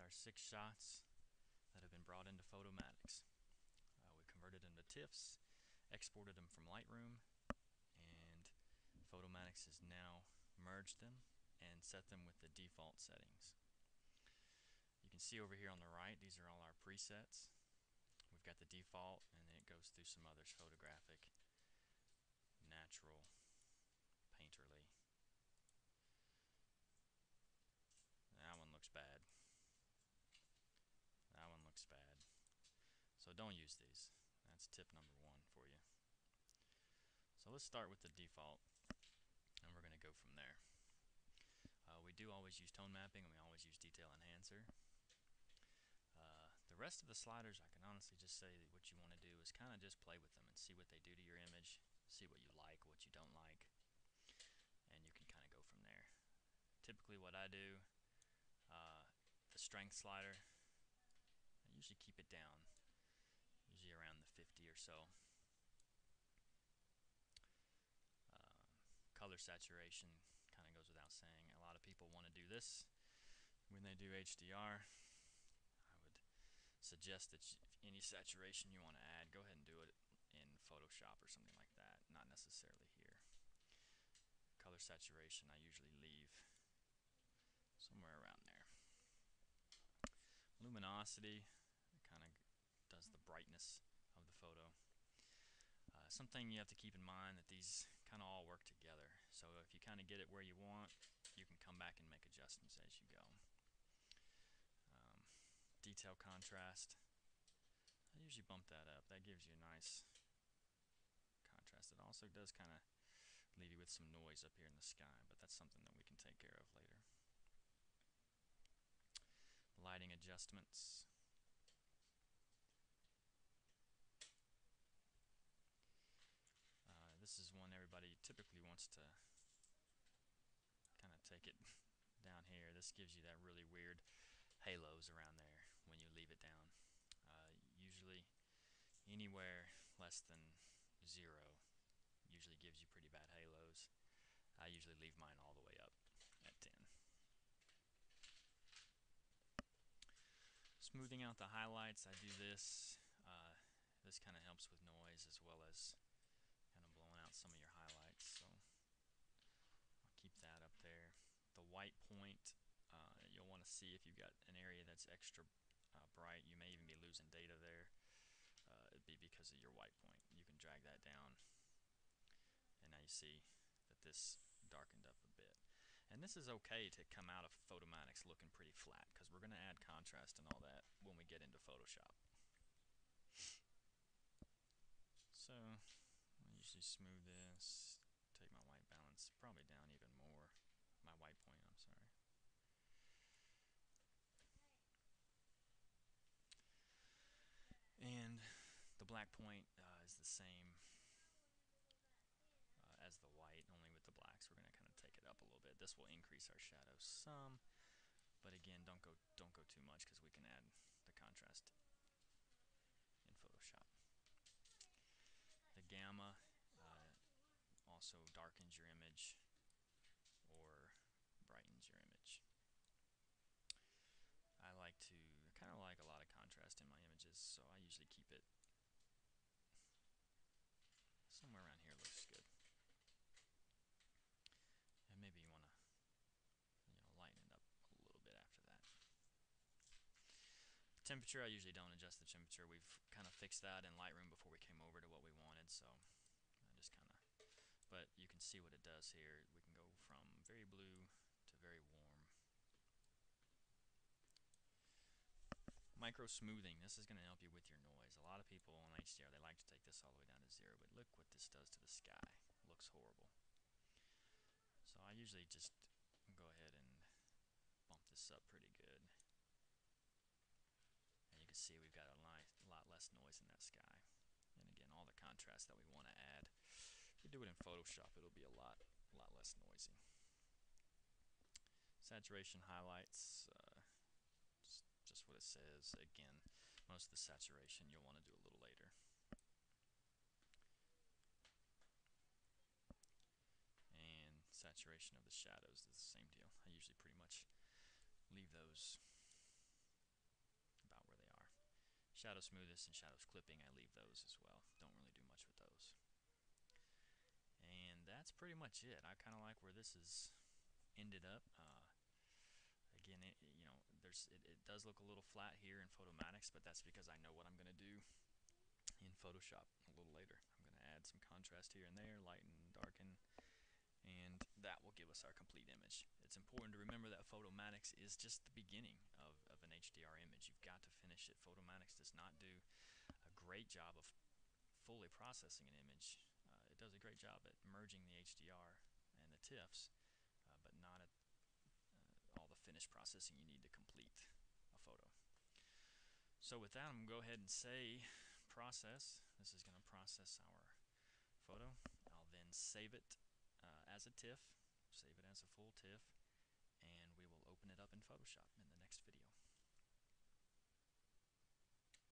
our 6 shots that have been brought into Photomatix. We converted them to TIFFs, exported them from Lightroom, and Photomatix has now merged them and set them with the default settings. You can see over here on the right, these are all our presets. We've got the default, and then it goes through some others: photographic, natural, painterly. That one looks bad. That one looks bad. So don't use these. That's tip number 1 for you. So let's start with the default, and we're going to go from there. We do always use tone mapping, and we always use detail enhancer. The rest of the sliders, I can honestly just say that what you want to do is kind of just play with them and see what they do to your image, see what you like, what you don't like, and you can kind of go from there. Typically what I do, the strength slider, I usually keep it down, usually around the 50 or so. Color saturation kind of goes without saying. A lot of people want to do this when they do HDR. I would suggest that any saturation you want to add, go ahead and do it in Photoshop or something like that, not necessarily here. Color saturation I usually leave somewhere around there. Luminosity kind of does the brightness of the photo. Something you have to keep in mind that these kind of all work together. So if you kind of get it where you want, you can come back and make adjustments as you go. Detail contrast, I usually bump that up. That gives you a nice contrast. It also does kind of leave you with some noise up here in the sky, but that's something that we can take care of later. Lighting adjustments. This is one everybody typically wants to kind of take it down here. This gives you that really weird halos around there when you leave it down. Usually anywhere less than 0 usually gives you pretty bad halos. I usually leave mine all the way up at 10. Smoothing out the highlights, I do this. This kind of helps with noise as well as kind of blowing out some of your highlights. So I'll keep that up there. The white point, you'll want to see if you've got an area that's extra bright. You may even be losing data there. It'd be because of your white point. You can drag that down, and now you see that this darkened up a bit. And this is okay to come out of Photomatix looking pretty flat, because we're going to add contrast and all that when we get into Photoshop. So I usually smooth this, take my white balance probably down even more. My white point, I'm sorry. And the black point is the same as the white, only with the blacks. We're going to kind of take it up a little bit. This will increase our shadow some, but again, don't go too much, because we can add the contrast in Photoshop. The gamma also darkens your image or brightens your image. I kind of like a lot of contrast in my images, so I usually keep it somewhere around here. Looks good. And maybe you want to, lighten it up a little bit after that. Temperature, I usually don't adjust the temperature. We've kind of fixed that in Lightroom before we came over to what we wanted, so I just kind of, but you can see what it does here. We can go from very blue to very warm. Micro smoothing, this is going to help you with your noise. A lot of people on HDR, they like to take this all the way down to 0, but look what this does to the sky. It looks horrible. So I usually just go ahead and bump this up pretty good. And you can see we've got a lot less noise in that sky. And again, all the contrast that we want to add. If you do it in Photoshop, it'll be a lot less noisy. Saturation highlights, just what it says. Again, most of the saturation you'll want to do a little later. And saturation of the shadows is the same deal. I usually pretty much leave those Shadow smoothness and shadows clipping, I leave those as well. Don't really do much with those. And that's pretty much it. I kind of like where this is ended up. Again, it does look a little flat here in Photomatix, but that's because I know what I'm going to do in Photoshop a little later. I'm going to add some contrast here and there, lighten, darken, and that will give us our complete image. It's important to remember that Photomatix is just the beginning of an HDR image. You've got to finish it. Photomatix does not do a great job of fully processing an image. It does a great job at merging the HDR and the TIFFs, but not at all the finished processing you need to complete a photo. So with that, I'm going to go ahead and say process. This is going to process our photo. I'll then save it as a TIFF, save it as a full TIFF, and we will open it up in Photoshop in the